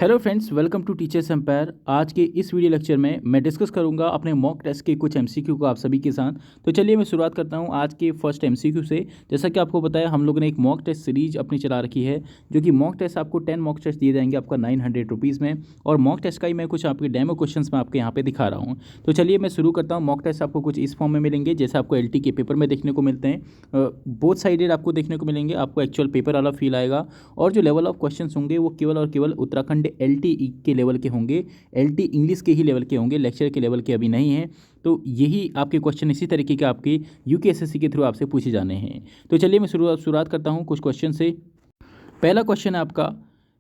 Hello friends, welcome to Teachers Empire. आज के इस वीडियो लेक्चर में मैं डिस्कस करूंगा अपने मॉक टेस्ट के कुछ एमसीक्यू को आप सभी के साथ। तो चलिए मैं शुरुआत करता हूं आज के फर्स्ट एमसीक्यू से। जैसा कि आपको बताया, हम लोगों ने एक मॉक टेस्ट सीरीज अपनी चला रखी है, जो कि मॉक टेस्ट आपको 10 मॉक टेस्ट दिए जाएंगे आपका 900 रुपीज़ में। और मॉक टेस्ट का ही मैं कुछ आपके डेमो क्वेश्चन मैं आपके यहाँ पे दिखा रहा हूँ। तो चलिए मैं शुरू करता हूँ। मॉक टेस्ट आपको कुछ इस फॉर्म में मिलेंगे जैसे आपको एलटी के पेपर में देखने को मिलते हैं। बोथ साइडेड आपको देखने को मिलेंगे, आपको एक्चुअल पेपर वाला फील आएगा। और जो लेवल ऑफ क्वेश्चन होंगे वो केवल और केवल उत्तराखंड एलटी के लेवल के होंगे, एलटी इंग्लिश के ही लेवल के होंगे, लेक्चर के लेवल के अभी नहीं हैं। तो यही आपके क्वेश्चन इसी तरीके के आपके यूकेएसएससी के थ्रू आपसे पूछे जाने हैं। तो चलिए मैं शुरुआत करता हूँ कुछ क्वेश्चन से। पहला क्वेश्चन है आपका,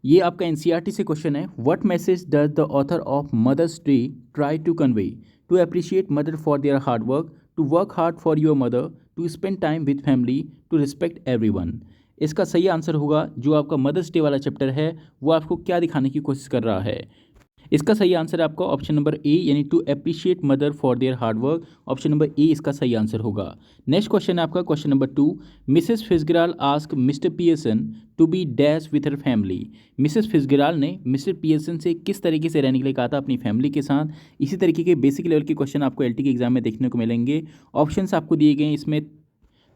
ये आपका एनसीईआरटी से क्वेश्चन है। What message does the author of Mother's Day try to convey? To appreciate mother for their hard work, to work hard for your mother, to spend time with family, to respect everyone. इसका सही answer होगा, जो आपका mother's day वाला chapter है वो आपको क्या दिखाने की कोशिश कर रहा है। इसका सही आंसर है आपका ऑप्शन नंबर ए, यानी to appreciate mother for their hard work. Option number A इसका सही आंसर होगा। नेक्स्ट क्वेश्चन है आपका क्वेश्चन नंबर 2। मिसेस फिजगराल ask Mr Pearson to be dash with her family. Mrs फिजगराल ने मिस्टर पियर्सन से किस तरीके से रहने के लिए कहा था अपनी फैमिली के साथ। इसी तरीके के बेसिक लेवल के क्वेश्चन आपको एलटी के एग्जाम में देखने को मिलेंगे। ऑप्शंस आपको दिए गए हैं इसमें,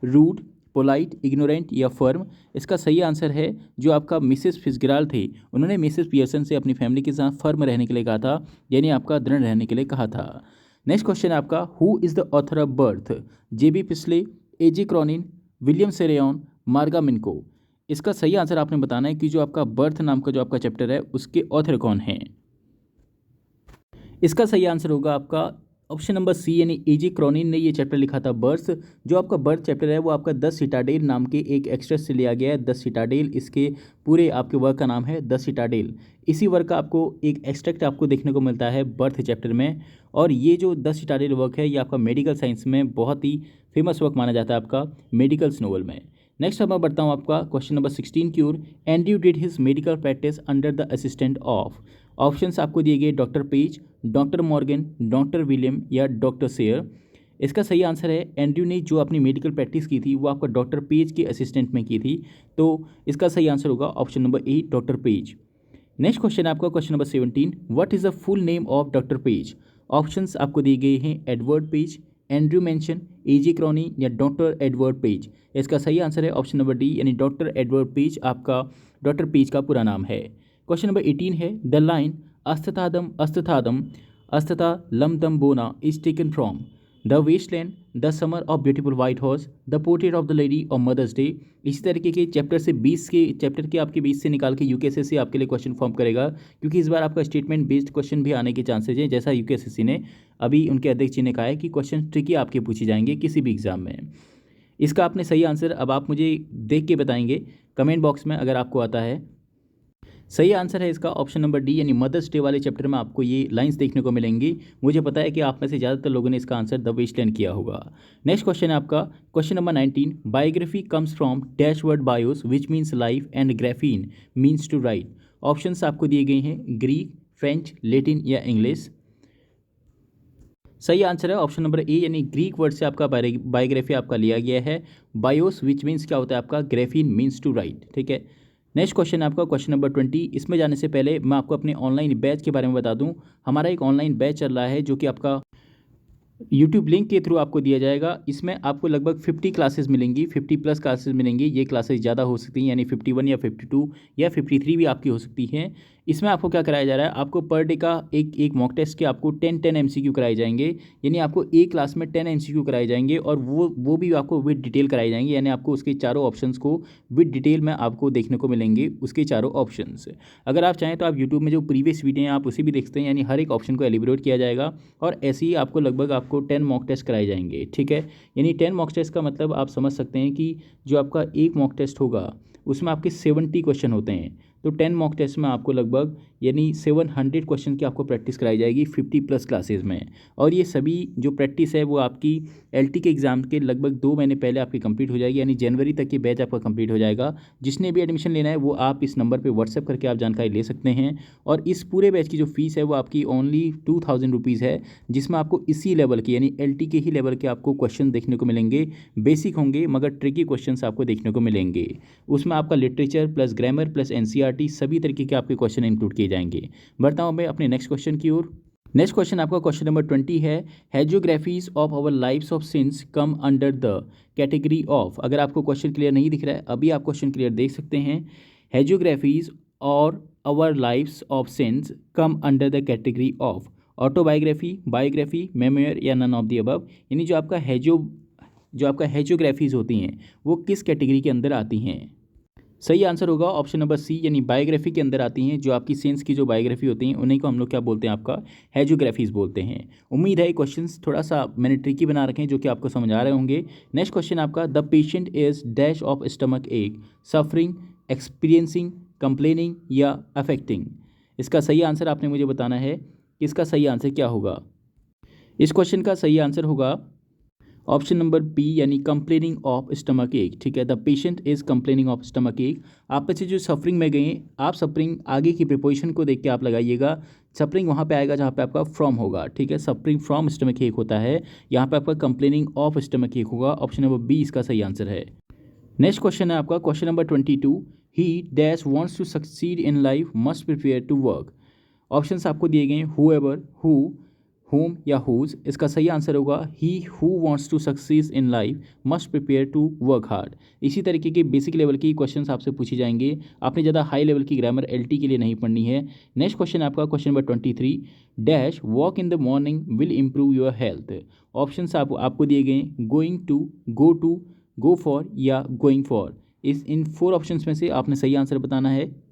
रूड, पोलाइट, इग्नोरेंट या फर्म। इसका सही आंसर है, जो आपका मिसेस फिजगराल थे उन्होंने मिसेस पियर्सन से अपनी फैमिली के साथ फर्म रहने के लिए कहा था, यानी आपका दृढ़ रहने के लिए कहा था। नेक्स्ट क्वेश्चन है आपका, who is the author of birth? J B Priestley, A J Cronin, William Saroyan, Marga Minco. इसका सही आंसर आपने बताना है कि जो आपका बर्थ नाम का जो आपका चैप्टर है उसके ऑथर कौन हैं। इसका सही आंसर होगा आपका ऑप्शन नंबर सी, यानी एजी क्रॉनिन ने ये चैप्टर लिखा था बर्थ। जो आपका बर्थ चैप्टर है वो आपका द सिटाडेल नाम के एक एक्सट्रेस से लिया गया है। द सिटाडेल इसके पूरे आपके वर्क का नाम है, द सिटाडेल। इसी वर्क का आपको एक एक्सट्रैक्ट आपको देखने को मिलता है बर्थ चैप्टर में। और ये जो द सिटाडेल वर्क है ये आपका मेडिकल साइंस में बहुत ही फेमस वर्क माना जाता है आपका मेडिकल्स नोवेल में। नेक्स्ट अब मैं बढ़ता हूँ आपका क्वेश्चन नंबर 16 की ओर। Andrew did his medical practice under the assistant of. Options आपको दिए गए, doctor Page, doctor Morgan, doctor William या डॉक्टर सेयर। इसका सही आंसर है, एंड्रयू ने जो अपनी मेडिकल प्रैक्टिस की थी वो आपका डॉक्टर पेज के असिस्टेंट में की थी। तो इसका सही आंसर होगा ऑप्शन नंबर ए, डॉक्टर पेज। नेक्स्ट क्वेश्चन है आपका question number 17। What is the full name of doctor page? Options आपको दिए गए हैं, एडवर्ड पेज, एंड्रयू मेंशन, एजी क्रॉनी या डॉक्टर एडवर्ड पेज। इसका सही आंसर है ऑप्शन नंबर डी, यानी डॉक्टर एडवर्ड पेज आपका डॉक्टर पेज का पूरा नाम है। क्वेश्चन नंबर 18 है, द लाइन अस्थथादम अस्थथादम अस्थथा लम दम बोना is taken from the wasteland, the summer of beautiful white horse, the portrait of the lady of Mother's Day. इसी तरीके के चैप्टर से 20 के चैप्टर के आपके 20 से निकाल के यूकेएसएससी आपके लिए क्वेश्चन फॉर्म करेगा, क्योंकि इस बार आपका स्टेटमेंट बेस्ड क्वेश्चन भी आने के चांसेज हैं। जैसा यूकेएसएससी ने अभी उनके अध्यक्ष जी ने कहा है कि क्वेश्चन ट्रिकी आपके पूछे जाएंगे किसी भी एग्जाम में। इसका आपने सही आंसर अब आप मुझे देख के बताएंगे कमेंट बॉक्स में अगर आपको आता है। सही आंसर है इसका ऑप्शन नंबर डी, यानी मदर्स डे वाले चैप्टर में आपको ये लाइंस देखने को मिलेंगी। मुझे पता है कि आप में से ज़्यादातर लोगों ने इसका आंसर द वेस्टलैंड किया होगा। नेक्स्ट क्वेश्चन है आपका question number 19। Biography comes from dash word bios which means life and graphein means to write. Options आपको दिए गए हैं, ग्रीक, फ्रेंच, लेटिन या इंग्लिश। सही आंसर है ऑप्शन नंबर ए, यानी ग्रीक वर्ड से आपका बायोग्राफी आपका लिया गया है। बायोस विच मीन्स क्या होता है आपका, ग्राफीन मीन्स टू राइट। ठीक है। नेक्स्ट क्वेश्चन है आपका क्वेश्चन नंबर 20। इसमें जाने से पहले मैं आपको अपने ऑनलाइन बैच के बारे में बता दूं। हमारा एक ऑनलाइन बैच चल रहा है जो कि आपका यूट्यूब लिंक के थ्रू आपको दिया जाएगा। इसमें आपको लगभग 50 क्लासेस मिलेंगी, 50 प्लस क्लासेस मिलेंगी। ये क्लासेस ज़्यादा हो सकती हैं, यानी 51 या 52 या 53 भी आपकी हो सकती हैं। इसमें आपको क्या कराया जा रहा है, आपको पर डे का एक मॉक टेस्ट के आपको 10 एमसीक्यू कराए जाएंगे, यानी आपको एक क्लास में 10 एमसीक्यू कराए जाएंगे। और वो भी आपको विद डिटेल कराए जाएंगे, यानी आपको उसके चारों ऑप्शंस को विद डिटेल में आपको देखने को मिलेंगे, उसके चारों ऑप्शंस। अगर आप चाहें तो आप यूट्यूब में जो प्रीवियस वीडियो हैं आप उसे भी देख सकते हैं, यानी हर एक ऑप्शन को एलिब्रेट किया जाएगा। और ऐसे ही आपको लगभग आपको 10 मॉक टेस्ट कराए जाएंगे। ठीक है, यानी 10 मॉक टेस्ट का मतलब आप समझ सकते हैं कि जो आपका एक मॉक टेस्ट होगा उसमें आपके 70 क्वेश्चन होते हैं। तो 10 मॉक टेस्ट में आपको लगभग यानी 700 क्वेश्चन की आपको प्रैक्टिस कराई जाएगी 50 प्लस क्लासेस में। और ये सभी जो प्रैक्टिस है वो आपकी एलटी के एग्ज़ाम के लगभग 2 महीने पहले आपकी कंप्लीट हो जाएगी, यानी जनवरी तक ये बैच आपका कंप्लीट हो जाएगा। जिसने भी एडमिशन लेना है वो आप इस नंबर पे व्हाट्सएप करके आप जानकारी ले सकते हैं। और इस पूरे बैच की जो फीस है वो आपकी ओनली 2000 रुपीज़ है, जिसमें आपको इसी लेवल के यानी एलटी के ही लेवल के आपको क्वेश्चन देखने को मिलेंगे। बेसिक होंगे मगर ट्रिकी क्वेश्चन आपको देखने को मिलेंगे। उसमें आपका literature plus grammar plus NCERT NCERT सभी तरीके के आपके क्वेश्चन इंक्लूड किए जाएंगे। बढ़ता हूँ मैं अपने नेक्स्ट क्वेश्चन की ओर। नेक्स्ट क्वेश्चन आपका क्वेश्चन नंबर 20 है, hagiographies of our lives of saints come under the category of. अगर आपको क्वेश्चन क्लियर नहीं दिख रहा है, अभी आप क्वेश्चन क्लियर देख सकते हैं। हैजियोग्राफीज और our lives of saints come under the category of autobiography, biography, memoir या नन ऑफ द अबव। यानी जो आपका हैजियोग्राफीज होती हैं वो किस कैटेगरी के अंदर आती हैं। सही आंसर होगा ऑप्शन नंबर सी, यानी बायोग्राफी के अंदर आती हैं। जो आपकी सेंस की जो बायोग्राफी होती हैं उन्हीं को हम लोग क्या बोलते हैं, आपका हैजियोग्राफीज बोलते हैं। उम्मीद है क्वेश्चंस थोड़ा सा मैंने ट्रिकी बना रखे हैं जो कि आपको समझ आ रहे होंगे। नेक्स्ट क्वेश्चन आपका, the patient is dash of stomach एक, सफरिंग, एक्सपीरियंसिंग, कंप्लेनिंग या अफेक्टिंग। इसका सही आंसर आपने मुझे बताना है कि इसका सही आंसर क्या होगा। इस क्वेश्चन का सही आंसर होगा ऑप्शन नंबर बी, यानी कंप्लेनिंग ऑफ स्टमक एक। ठीक है, the patient is complaining of stomach एक। आप में से जो सफरिंग में गए, आप सफरिंग आगे की प्रिपोजिशन को देख के आप लगाइएगा। सफरिंग वहाँ पे आएगा जहाँ पे आपका फ्रॉम होगा। ठीक है, सफरिंग फ्रॉम स्टमक एक होता है, यहाँ पे आपका कंप्लेनिंग ऑफ स्टमक एक होगा। ऑप्शन नंबर बी इसका सही आंसर है। नेक्स्ट क्वेश्चन है आपका question number 22, he dash wants to succeed in life must prepare to work. Options आपको दिए गए, हूएवर, हु, whom या whose। इसका सही आंसर होगा he who wants to succeed in life must prepare to work hard। इसी तरीके के बेसिक लेवल की क्वेश्चंस आपसे पूछी जाएंगे, आपने ज़्यादा हाई लेवल की ग्रामर एलटी के लिए नहीं पढ़नी है। नेक्स्ट क्वेश्चन आपका question number 23, dash walk in the morning will improve your health. Options आपको दिए गए, गोइंग टू, गो फॉर या गोइंग फॉर। इन 4 ऑप्शंस में से आपने सही आंसर बताना है।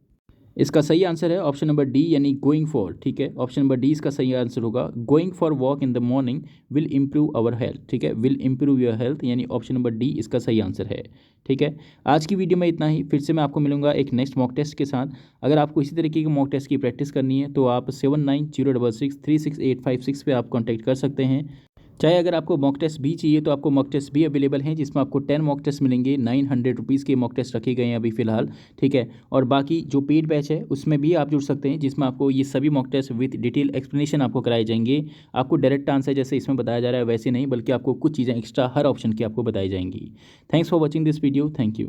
इसका सही आंसर है ऑप्शन नंबर डी, यानी गोइंग फॉर। ठीक है, ऑप्शन नंबर डी इसका सही आंसर होगा। Going for walk in the morning will improve our health. ठीक है, विल इम्प्रूव योर हेल्थ, यानी ऑप्शन नंबर डी इसका सही आंसर है। ठीक है, आज की वीडियो में इतना ही। फिर से मैं आपको मिलूंगा एक नेक्स्ट मॉक टेस्ट के साथ। अगर आपको इसी तरीके के मॉक टेस्ट की प्रैक्टिस करनी है तो आप 7906636856 पे आप कॉन्टैक्ट कर सकते हैं। चाहे अगर आपको मॉक टेस्ट भी चाहिए तो आपको मॉक टेस्ट भी अवेलेबल हैं, जिसमें आपको 10 मॉक टेस्ट मिलेंगे। 900 रुपीज़ के मॉक टेस्ट रखे गए हैं अभी फ़िलहाल। ठीक है, और बाकी जो पेड बैच है उसमें भी आप जुड़ सकते हैं, जिसमें आपको ये सभी mock test with detail explanation आपको कराए जाएंगे। आपको डायरेक्ट आंसर जैसे इसमें बताया जा रहा है वैसे नहीं, बल्कि आपको कुछ चीज़ें एक्स्ट्रा हर ऑप्शन की आपको बताई जाएंगी। Thanks for watching this video. Thank you.